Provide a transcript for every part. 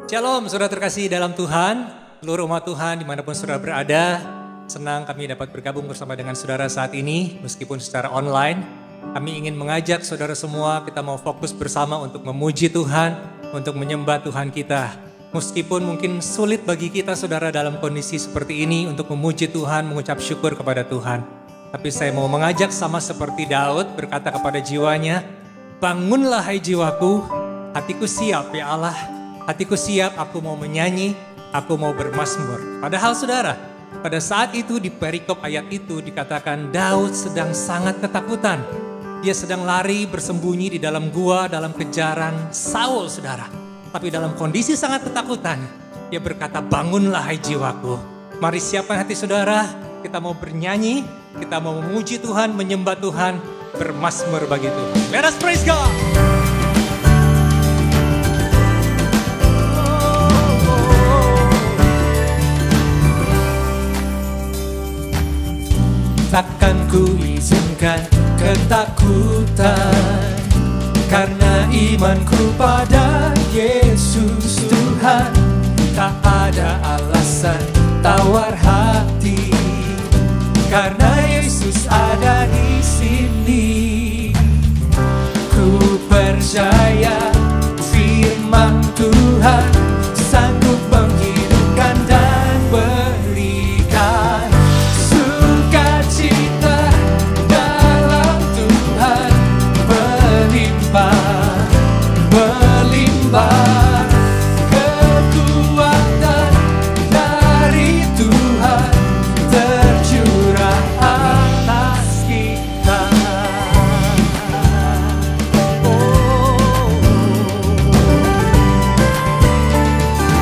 Shalom saudara terkasih dalam Tuhan, seluruh umat Tuhan dimanapun saudara berada. Senang kami dapat bergabung bersama dengan saudara saat ini meskipun secara online. Kami ingin mengajak saudara semua kita mau fokus bersama untuk memuji Tuhan, untuk menyembah Tuhan kita. Meskipun mungkin sulit bagi kita saudara dalam kondisi seperti ini untuk memuji Tuhan, mengucap syukur kepada Tuhan. Tapi saya mau mengajak sama seperti Daud berkata kepada jiwanya, bangunlah hai jiwaku, hatiku siap ya Allah. Hatiku siap, aku mau menyanyi, aku mau bermazmur. Padahal saudara, pada saat itu di perikop ayat itu dikatakan Daud sedang sangat ketakutan. Dia sedang lari bersembunyi di dalam gua dalam kejaran Saul saudara. Tapi dalam kondisi sangat ketakutan, dia berkata bangunlah hai jiwaku. Mari siapkan hati saudara, kita mau bernyanyi, kita mau memuji Tuhan, menyembah Tuhan, bermazmur bagi Tuhan. Let us praise God. Takkan ku izinkan ketakutan, karena imanku pada Yesus Tuhan. Tak ada alasan tawar hati, karena Yesus ada di sini. Ku percaya firman Tuhan sanggup menghidupkan dan berikan sukacita dalam Tuhan melimpah kekuatan dari Tuhan tercurah atas kita.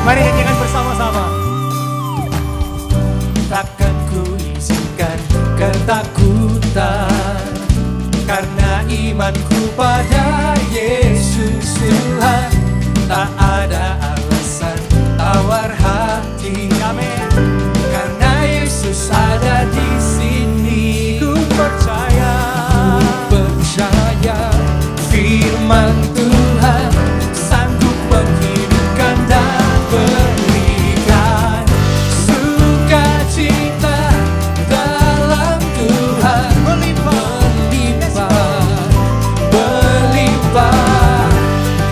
Mari nyanyikan bersama-sama. Takkan ku izinkan ketakutan, karena imanku pada Yesus Tuhan. Tak ada alasan tawar hati, amin. Karena Yesus ada di sini. Ku percaya firman Tuhan sanggup menghidupkan dan berikan sukacita dalam Tuhan melimpah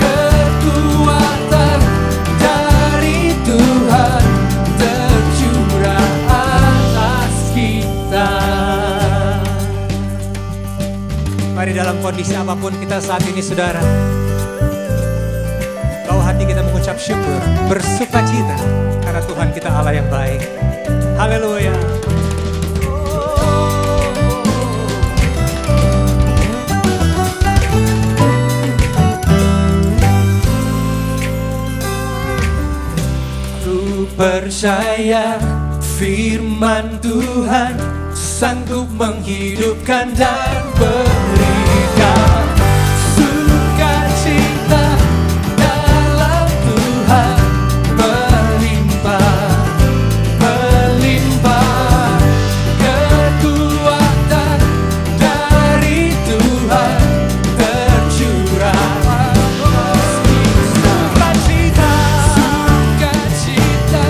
kekuatan dari Tuhan tercurah atas kita. Mari dalam kondisi apapun kita saat ini saudara, bawa hati kita mengucap syukur, bersukacita karena Tuhan kita Allah yang baik. Haleluya. Ku percaya firman Tuhan sanggup menghidupkan dan berikan sukacita dalam Tuhan melimpah kekuatan dari Tuhan tercurah sukacita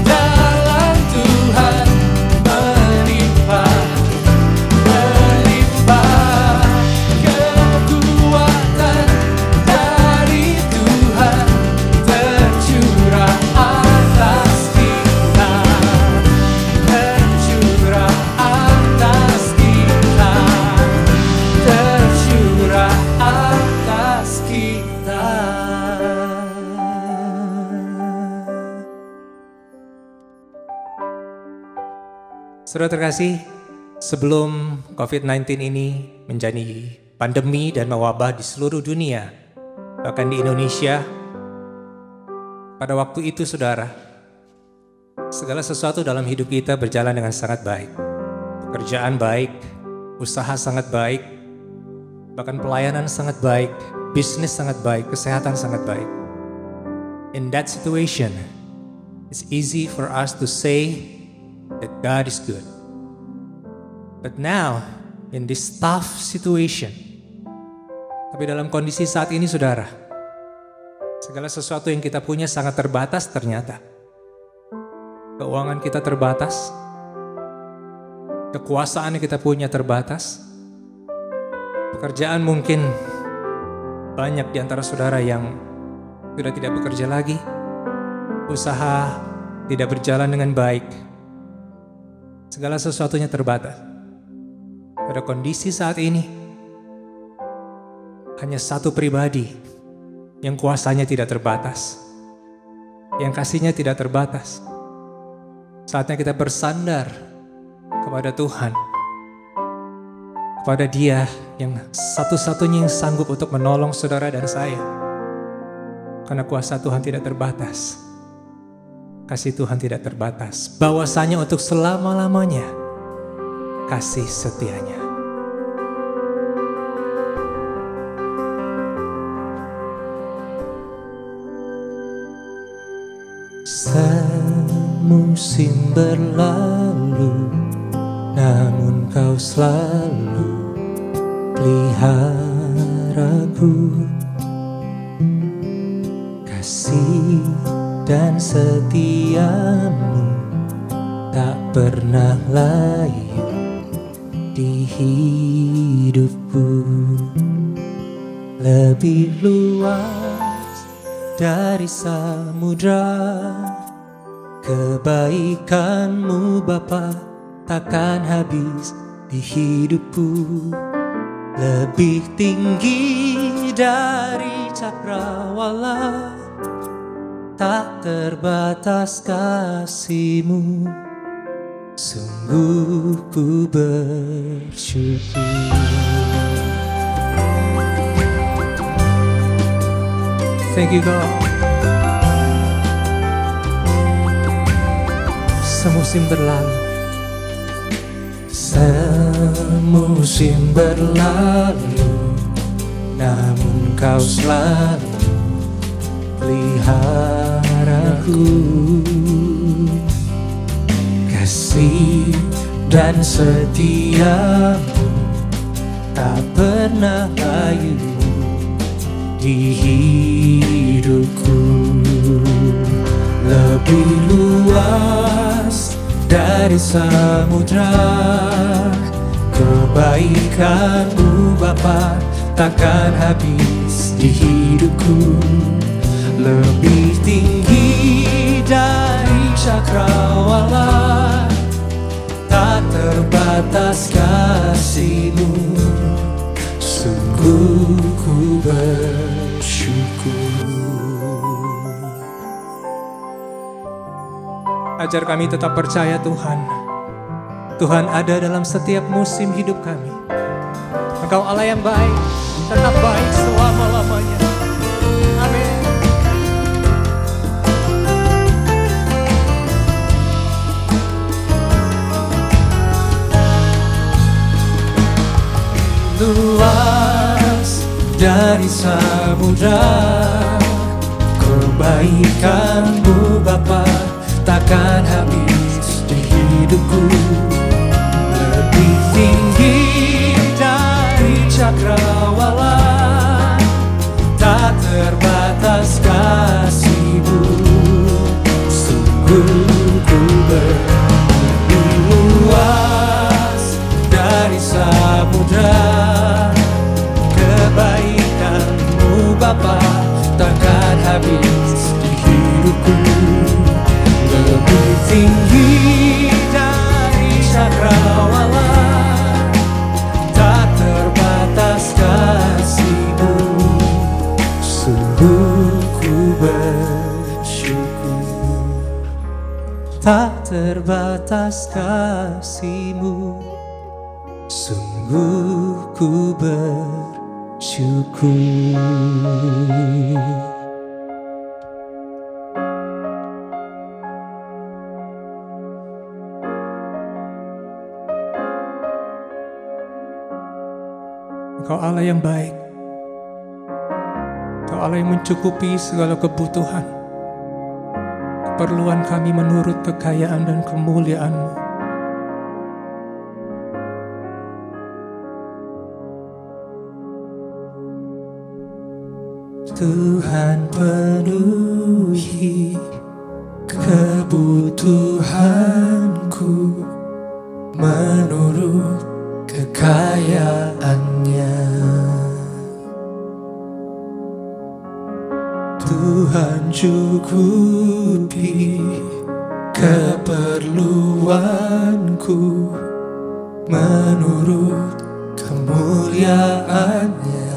dalam Tuhan melimpah kekuatan dari Tuhan tercurah atas kita, tercurah atas kita, tercurah atas kita. Saudara terkasih, sebelum COVID-19 ini menjadi pandemi dan mewabah di seluruh dunia, bahkan di Indonesia, pada waktu itu saudara, segala sesuatu dalam hidup kita berjalan dengan sangat baik. Pekerjaan baik, usaha sangat baik, bahkan pelayanan sangat baik, bisnis sangat baik, kesehatan sangat baik. In that situation, it's easy for us to say that God is good. But now, in this tough situation, tapi dalam kondisi saat ini saudara, Segala sesuatu yang kita punya sangat terbatas ternyata. Keuangan kita terbatas. Kekuasaan yang kita punya terbatas. Pekerjaan mungkin banyak di antara saudara yang sudah tidak bekerja lagi. Usaha tidak berjalan dengan baik. Segala sesuatunya terbatas. Pada kondisi saat ini, hanya satu pribadi yang kuasanya tidak terbatas, yang kasihnya tidak terbatas. Saatnya kita bersandar kepada Tuhan, kepada Dia yang satu-satunya yang sanggup untuk menolong saudara dan saya. Karena kuasa Tuhan tidak terbatas, kasih Tuhan tidak terbatas, bahwasanya untuk selama-lamanya kasih setianya. Semusim berlalu, namun kau selalu peliharaku. Kasih dan setiamu tak pernah layu di hidupku. Lebih luas dari samudra, kebaikanmu Bapa takkan habis di hidupku. Lebih tinggi dari cakrawala, tak terbatas kasih-Mu. Sungguh ku bersyukur. Thank you God. Semusim berlalu, semusim berlalu, namun kau selalu peliharaku. Kasih dan setiamu tak pernah layu di hidupku. Lebih luas dari samudra, kebaikan-Mu Bapa takkan habis di hidupku. Lebih tinggi dari cakrawala, tak terbatas kasih-Mu. Sungguh ku bersyukur. Ajar kami tetap percaya Tuhan. Tuhan ada dalam setiap musim hidup kami. Engkau Allah yang baik, tetap baik selama-lamanya. Amin. Luas dari samudra, kebaikan-Mu Bapa takkan habis di hidupku. Lebih tinggi dari cakrawala, tak terbatas kasih-Mu. Sungguh ku lebih luas dari samudra, kebaikan-Mu Bapa takkan habis di hidupku. Lebih tinggi dari cakrawala, tak terbatas kasih-Mu. Sungguh ku bersyukur. Tak terbatas kasih-Mu. Sungguh ku bersyukur. Engkau Allah yang baik. Engkau Allah yang mencukupi segala kebutuhan, keperluan kami menurut kekayaan dan kemuliaan-Mu. Tuhan penuhi kebutuhanku menurut kekayaannya. Tuhan cukupi keperluanku menurut kemuliaannya.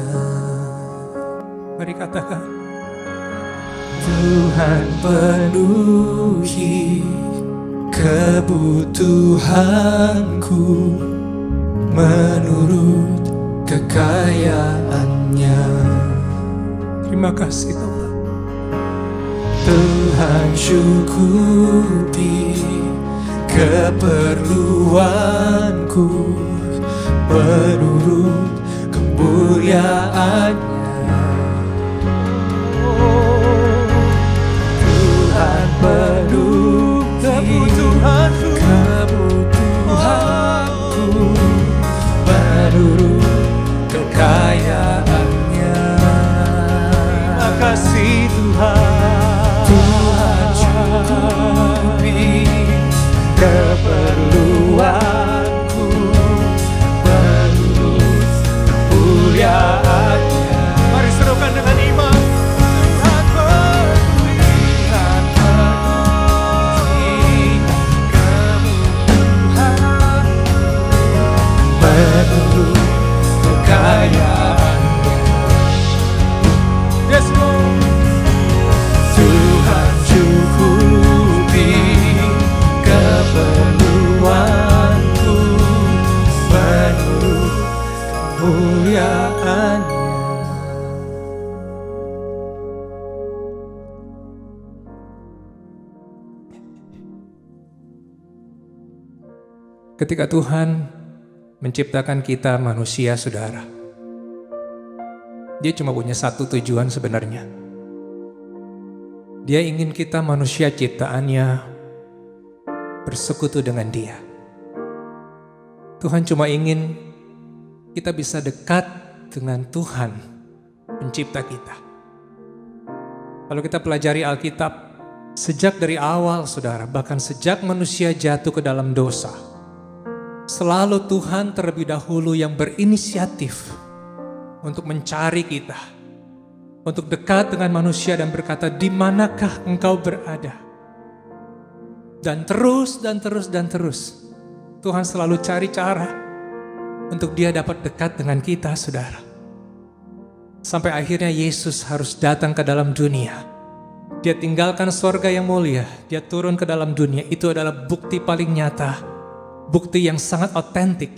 Mari katakan, Tuhan penuhi kebutuhanku menurut kekayaannya. Terima kasih Tuhan. Tuhan cukupi keperluanku menurut kemuliaannya. Tuhan penuhi kebutuhanku menurut kekayaannya. Terima kasih Tuhan. Tuhan cukupi keperluanku menurut kemuliaannya. Mari serukan dengan iman. Menurut kekayaannya. Yes, Lord. Tuhan cukupi keperluanku menurut kemuliaannya. Ketika Tuhan menciptakan kita manusia, saudara, Dia cuma punya satu tujuan sebenarnya. Dia ingin kita manusia ciptaannya bersekutu dengan Dia. Tuhan cuma ingin kita bisa dekat dengan Tuhan pencipta kita. Kalau kita pelajari Alkitab, sejak dari awal saudara, bahkan sejak manusia jatuh ke dalam dosa, selalu Tuhan terlebih dahulu yang berinisiatif untuk mencari kita, untuk dekat dengan manusia dan berkata, di manakah engkau berada? Dan terus Tuhan selalu cari cara untuk Dia dapat dekat dengan kita, saudara. Sampai akhirnya Yesus harus datang ke dalam dunia. Dia tinggalkan sorga yang mulia, Dia turun ke dalam dunia. Itu adalah bukti paling nyata, bukti yang sangat otentik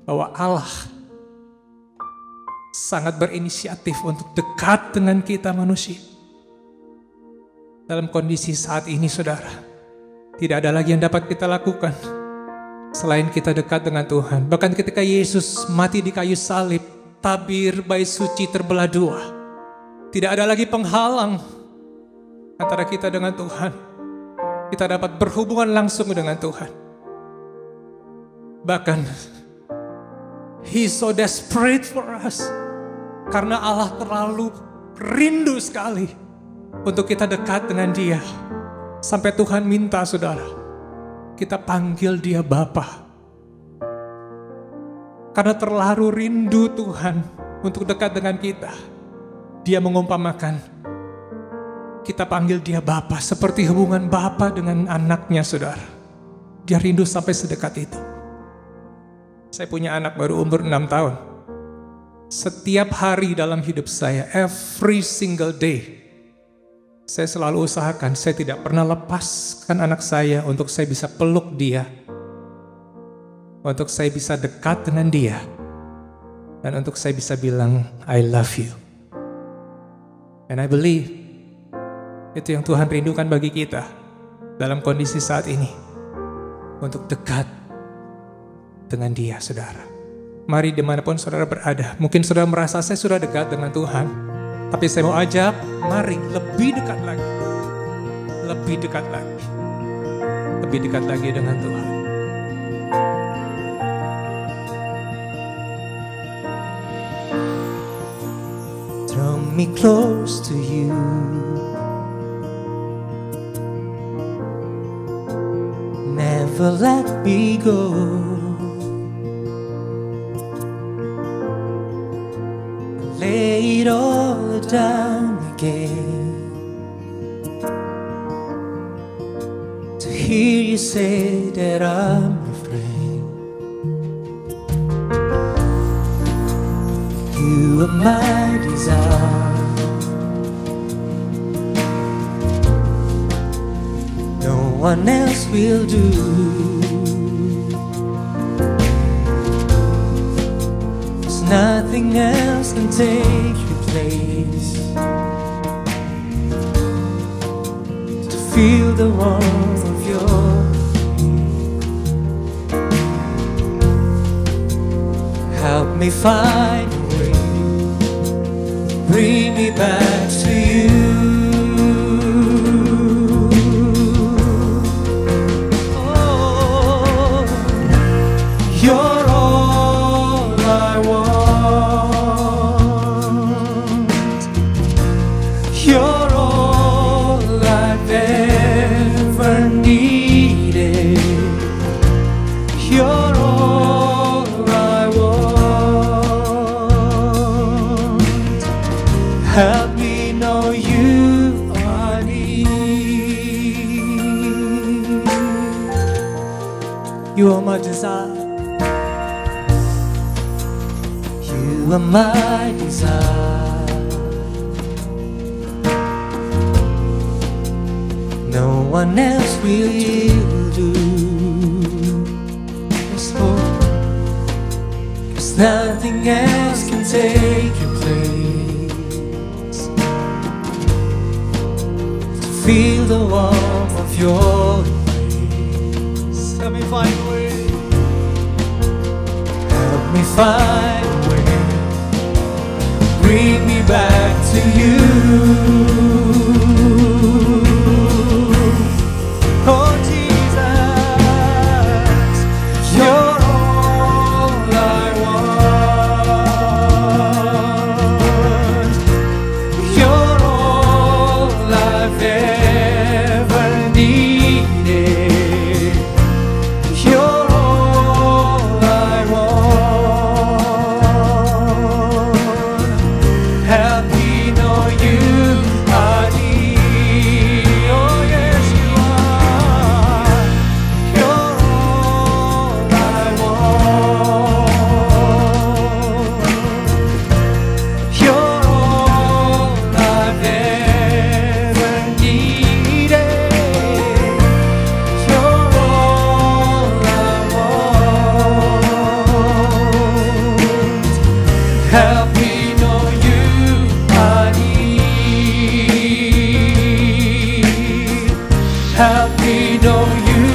bahwa Allah sangat berinisiatif untuk dekat dengan kita manusia. Dalam kondisi saat ini, saudara, tidak ada lagi yang dapat kita lakukan selain kita dekat dengan Tuhan. Bahkan ketika Yesus mati di kayu salib, tabir bait suci terbelah dua. Tidak ada lagi penghalang antara kita dengan Tuhan. Kita dapat berhubungan langsung dengan Tuhan. Bahkan He's so desperate for us, karena Allah terlalu rindu sekali untuk kita dekat dengan Dia. Sampai Tuhan minta, saudara, kita panggil Dia Bapa. Karena terlalu rindu Tuhan untuk dekat dengan kita, Dia mengumpamakan kita panggil Dia Bapa, seperti hubungan Bapa dengan anaknya, saudara. Dia rindu sampai sedekat itu. Saya punya anak baru umur 6 tahun. Setiap hari dalam hidup saya, every single day, saya selalu usahakan, saya tidak pernah lepaskan anak saya untuk saya bisa peluk dia, untuk saya bisa dekat dengan dia, dan untuk saya bisa bilang, I love you. And I believe, itu yang Tuhan rindukan bagi kita dalam kondisi saat ini, untuk dekat dengan Dia, saudara. Mari dimanapun saudara berada, mungkin saudara merasa saya sudah dekat dengan Tuhan, tapi saya mau ajak, mari lebih dekat lagi, lebih dekat lagi, lebih dekat lagi dengan Tuhan. Trong me close to you. Never let me go. Lay it all down again to hear you say that I'm your friend. You are my desire. No one else will do. There's nothing else can take your place. To feel the warmth of your hand. Help me find a way, bring me back to you. You're all I want. You're all I've ever needed. You're all I want. Help me know you are near. You are my desire. You are my desire. No one else will do. Yes, Lord. 'Cause nothing else can take your place. To feel the warmth of your embrace. Help me find a way. Help me find a way. Bring me back to you. Oh Jesus, you're all I want. You're all I've ever needed. You're all I want. Help me know you are near. Oh yes you are. You're all I want. You're all I've ever needed. You're all I want. Help me know you are near. Help me know you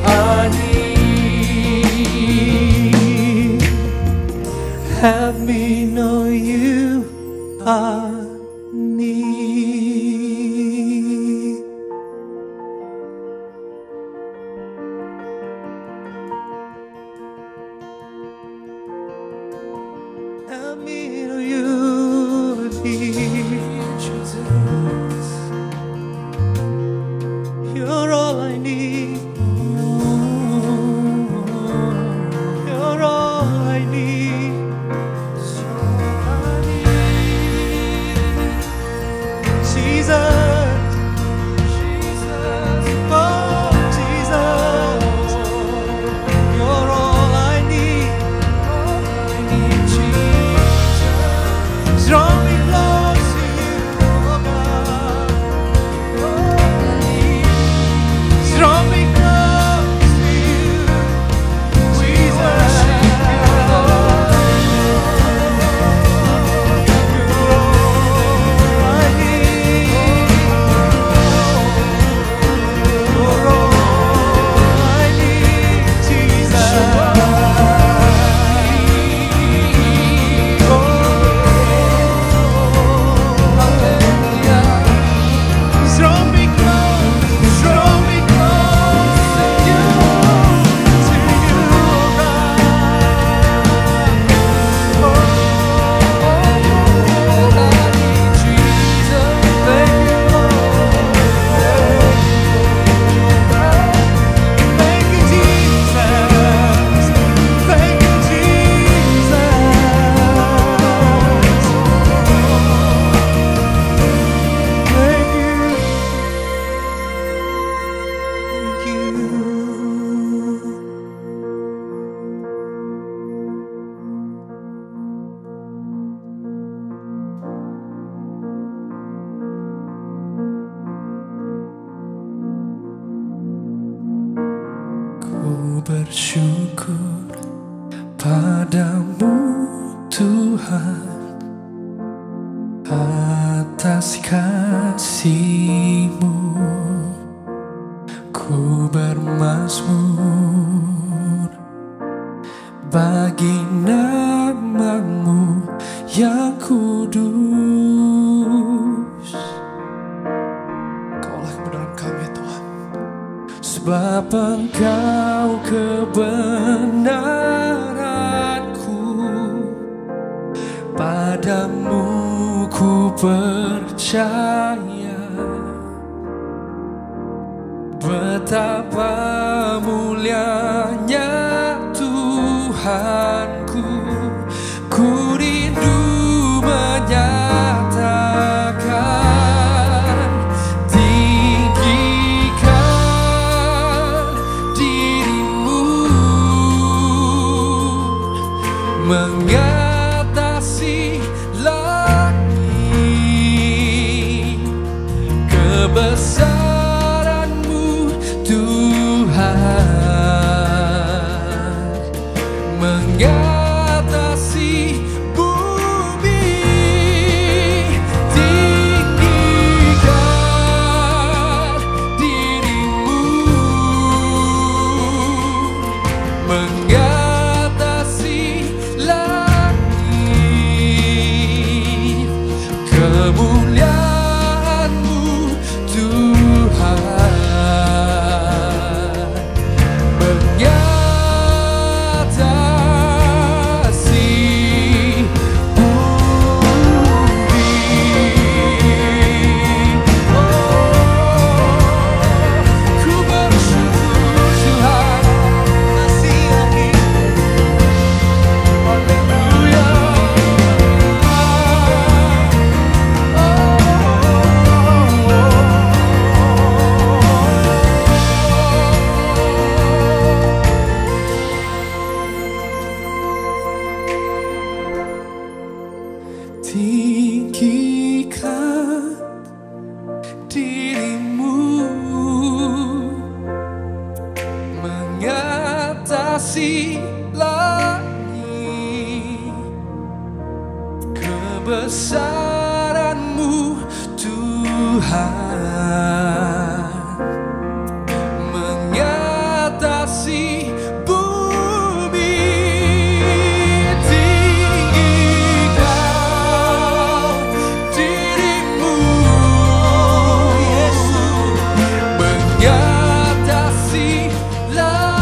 are near. Help me know you are near. Help me know you are near, Jesus. You're all I need. You're all I need. Jesus, Jesus, oh Jesus, you're all I need. Jesus, draw me close to you, oh God. bersyukur padamu Tuhan atas kasih-Mu. Ku bermazmur bagi nama-Mu yang kudus. Kaulah kebenaran kami Tuhan, sebab Engkau kebenaranku. Padamu ku percaya, betapa mulianya Tuhanku. Ku rindu menyatakan, tinggikan diri-Mu, mengatasi langit. Kebesaran-Mu Tuhan mengatasi bumi. Tinggikan diri-Mu, mengatasi langit. Kemuliaan-Mu Tuhan mengatasi bumi. Ku bersyukur Tuhan, kasih lagi. Haleluya. Tinggikan diri-Mu, mengatasi langit. Kebesaran-Mu Tuhan mengatasi bumi. Tinggikan diri-Mu, Yesus, mengatasi langit.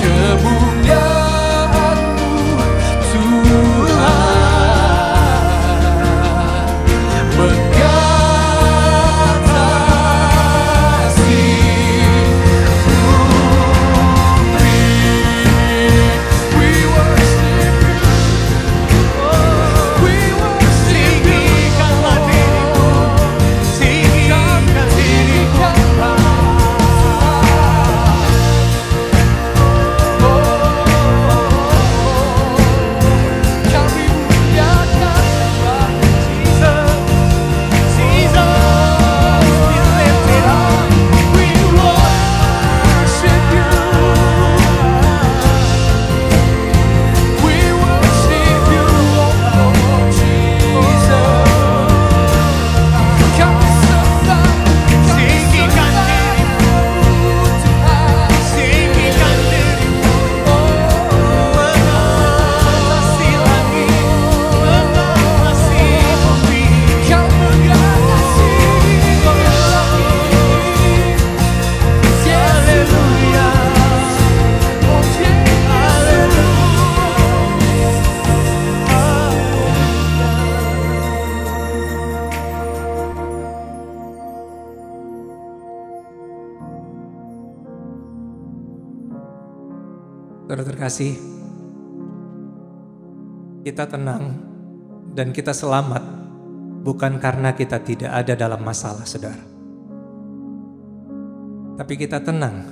Kemuliaan-Mu Tuhan mengatasi bumi. We worship You, we worship You. Tinggikanlah diri-Mu, tinggikan diri-Mu. Kami muliakan Tuhan. Jesus, we lift it up. We worship You. We worship You, oh Jesus. Kami sembah, tinggikan diri-Mu Tuhan. Tinggikan diri-Mu, mengatasi langit, mengatasi bumi. Kau mengatasi langit. Haleluya. Oh Saudara terkasih, kita tenang dan kita selamat bukan karena kita tidak ada dalam masalah, saudara. Tapi kita tenang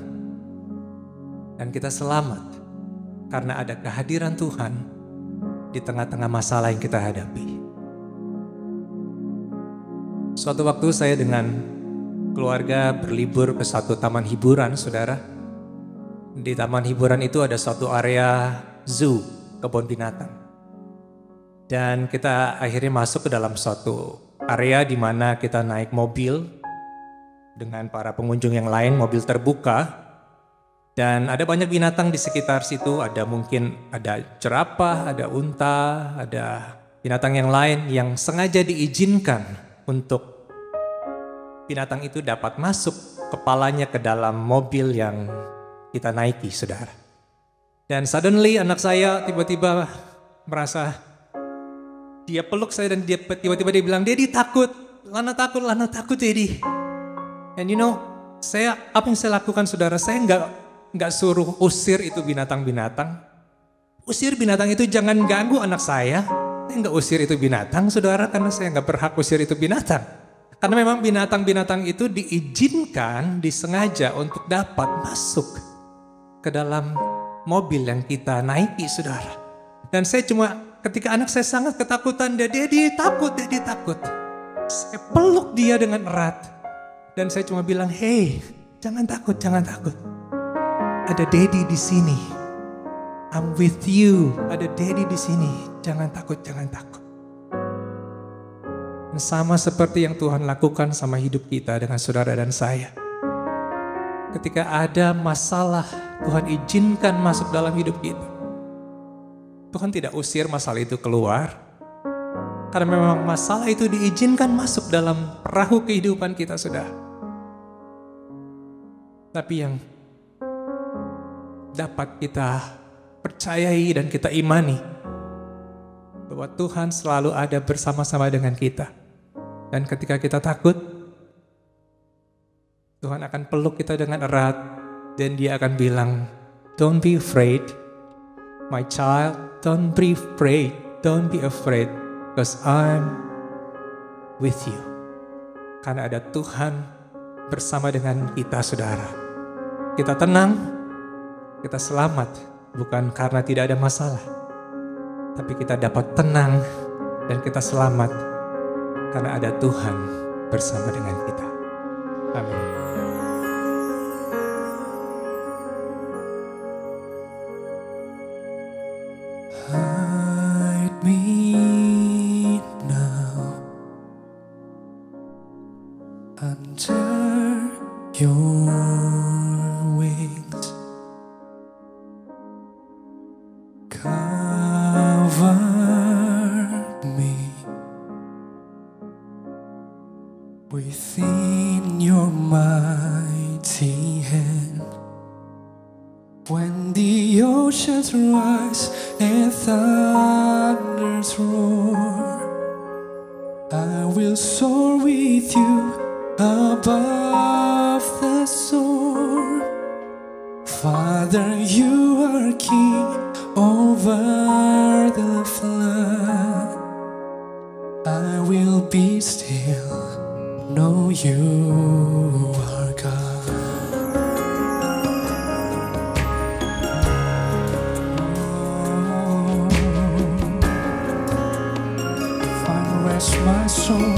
dan kita selamat karena ada kehadiran Tuhan di tengah-tengah masalah yang kita hadapi. Suatu waktu saya dengan keluarga berlibur ke satu taman hiburan, saudara. Di taman hiburan itu ada suatu area zoo, kebun binatang. Dan kita akhirnya masuk ke dalam suatu area di mana kita naik mobil dengan para pengunjung yang lain, mobil terbuka. Dan ada banyak binatang di sekitar situ, mungkin ada jerapah, ada unta, ada binatang yang lain yang sengaja diizinkan untuk binatang itu dapat masuk kepalanya ke dalam mobil yang kita naiki, saudara. Dan suddenly anak saya tiba-tiba merasa, dia peluk saya dan tiba-tiba dia bilang, "Daddy takut, Lana takut Daddy." And you know, apa yang saya lakukan, saudara? Saya nggak suruh usir itu binatang-binatang. Usir binatang itu, jangan ganggu anak saya. Saya nggak usir itu binatang, saudara, karena saya nggak berhak usir itu binatang. Karena memang binatang-binatang itu disengaja untuk dapat masuk ke dalam mobil yang kita naiki, saudara. Dan saya ketika anak saya sangat ketakutan, Daddy takut. Saya peluk dia dengan erat. Dan saya cuma bilang, "Hey, jangan takut. Ada Daddy di sini. I'm with you. Ada Daddy di sini. Jangan takut. Sama seperti yang Tuhan lakukan sama hidup kita dengan saudara dan saya. Ketika ada masalah, Tuhan izinkan masuk dalam hidup kita. Tuhan tidak usir masalah itu keluar. Karena memang masalah itu diizinkan masuk dalam perahu kehidupan kita, saudara. Tapi yang dapat kita percayai dan kita imani, bahwa Tuhan selalu ada bersama-sama dengan kita. Dan ketika kita takut, Tuhan akan peluk kita dengan erat. Dan dia akan bilang, "Don't be afraid, my child. Don't be afraid, because I'm with you." Karena ada Tuhan bersama dengan kita, saudara. Kita tenang, kita selamat, bukan karena tidak ada masalah. Tapi kita dapat tenang dan kita selamat karena ada Tuhan bersama dengan kita. Amin. Hide me now under your wings. Cover me within your mighty hand. When the oceans rise and thunders roar, I will soar with you above the storm. Father, you are king over the flood. I will be still, know you are God. Find rest, my soul.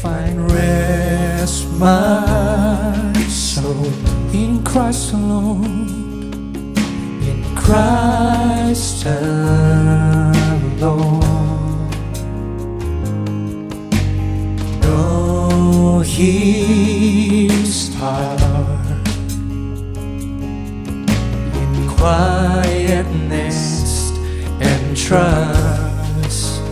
Find rest, my soul, in Christ alone. In Christ alone. Know His heart. In quietness and trust.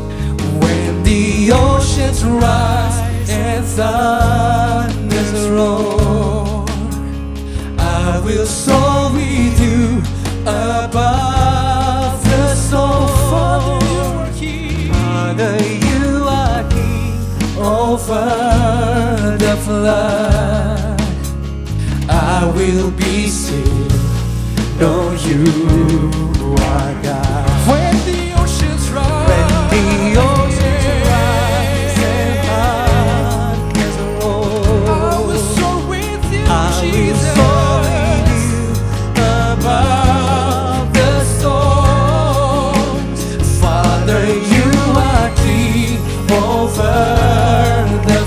When the oceans rise and thunders roar, I will soar with you above the storm. Father, you are King. Father, you are King over the flood. I will be still, know you are God. When the oceans rise, over the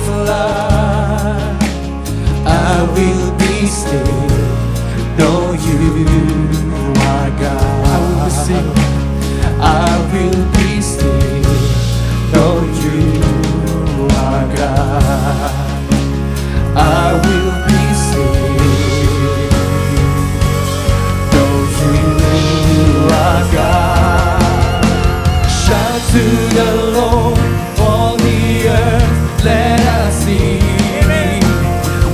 to the Lord, all the earth, let us sing.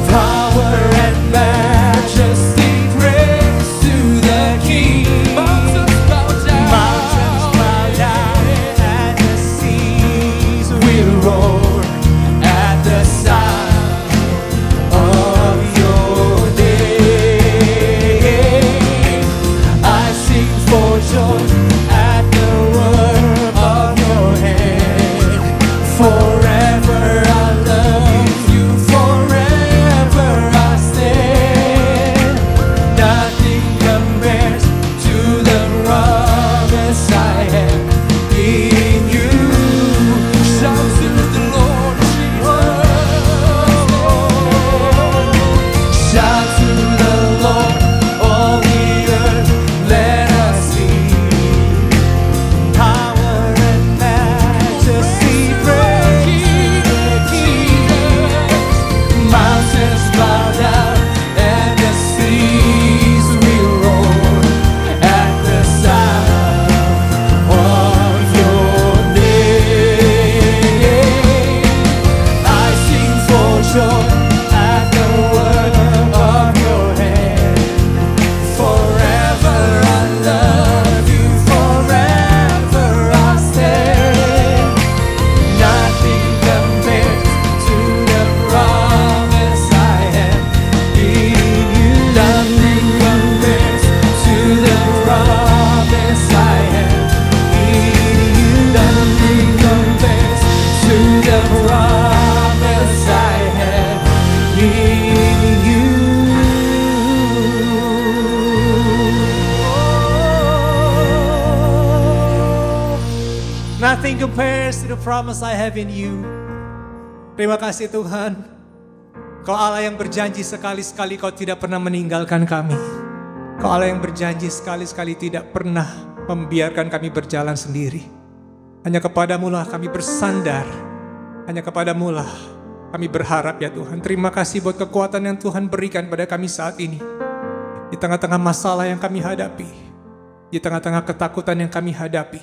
Power and majesty, praise to the King. Mountains bow down, and the seas will roar at the sound of your name. I sing for joy at the work of your hand. Forever I love you, forever I stand. Nothing compares to the promise I have in you. Shout to the Lord Jesus. Shout to the Lord, all the earth, let us sing. Power and majesty, praise the King. Mountains bow down and the seas will roar at the sound of your name. I sing for joy at the word of your hand. Forever I love you, forever I stand. Nothing compares to the promise I have in you. Nothing compares to the promise I have in you. Nothing compares to the promise I have in you. Nothing compares to the promise I have in you. Terima kasih Tuhan. Kau Allah yang berjanji sekali-sekali kau tidak pernah meninggalkan kami. Kau Allah yang berjanji sekali-sekali tidak pernah membiarkan kami berjalan sendiri. Hanya kepadamu lah kami bersandar. Hanya kepadamu lah kami berharap ya Tuhan. Terima kasih buat kekuatan yang Tuhan berikan pada kami saat ini. Di tengah-tengah masalah yang kami hadapi. Di tengah-tengah ketakutan yang kami hadapi.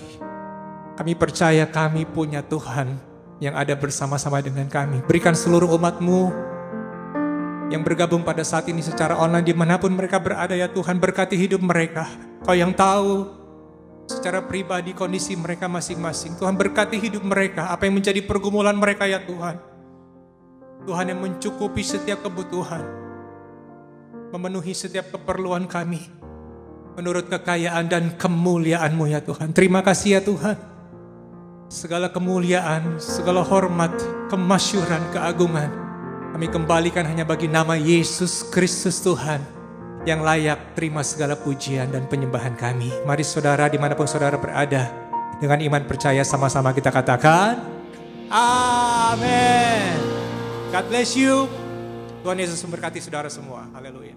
Kami percaya kami punya Tuhan yang ada bersama-sama dengan kami. Berikan seluruh umat-Mu yang bergabung pada saat ini secara online dimanapun mereka berada ya Tuhan, berkati hidup mereka. Kau yang tahu secara pribadi kondisi mereka masing-masing. Tuhan berkati hidup mereka, apa yang menjadi pergumulan mereka ya Tuhan. Tuhan yang mencukupi setiap kebutuhan, memenuhi setiap keperluan kami menurut kekayaan dan kemuliaan-Mu ya Tuhan. Terima kasih ya Tuhan. Segala kemuliaan, segala hormat, kemasyuran, keagungan kami kembalikan hanya bagi nama Yesus Kristus Tuhan yang layak terima segala pujian dan penyembahan kami. Mari saudara dimanapun saudara berada, dengan iman percaya sama-sama kita katakan Amin. God bless you. Tuhan Yesus memberkati saudara semua. Haleluya.